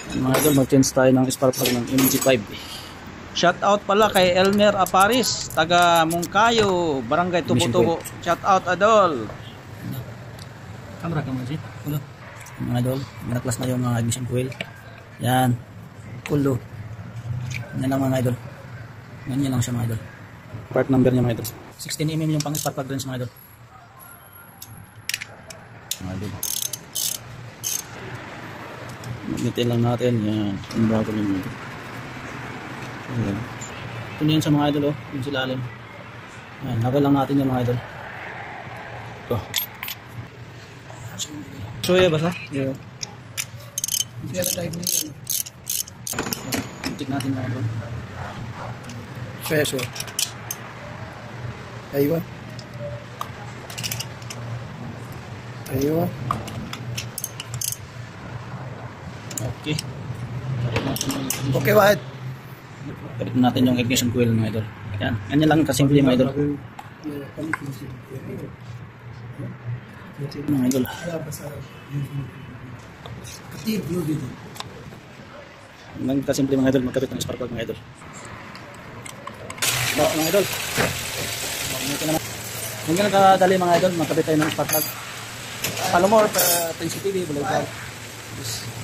Mga idol, mag-change tayo ng spark plug ng MG5. Shout out pala kay Elmer Aparis, taga Mungkayo, Barangay Tubo-Tubo. Shout out idol. Kamera ka mo si. Ulo. Mga idol, naklas na yung ignition coil. Yan. Ulo. Yan lang mga idol. Ganyan lang siya mga idol. Part number niya mga idol. 16mm yung pang spark plug rin mga idol. Mga idol. Magnitin lang natin. Yan. Yung bago lang mga idol. Ayan. Ito na yun sa mga idol, oh. Yung silalim. Ayan. Nakal lang natin yung mga idol. Ito. Soya ba sa? Yeah. Check natin mga idol. Soya. Aywa. Okay. Okay, Wahid. Palit natin yung ignition coil mga idol. Yan. Ganyan lang kasimple mga idol. Mga idol. Ganyan kasimple mga idol. Magkabit ng spark plug mga idol. So, mga idol. Ganyan lang kadali mga idol. Magkabit tayo ng spark plug. Follow more para Prince TV. Bulay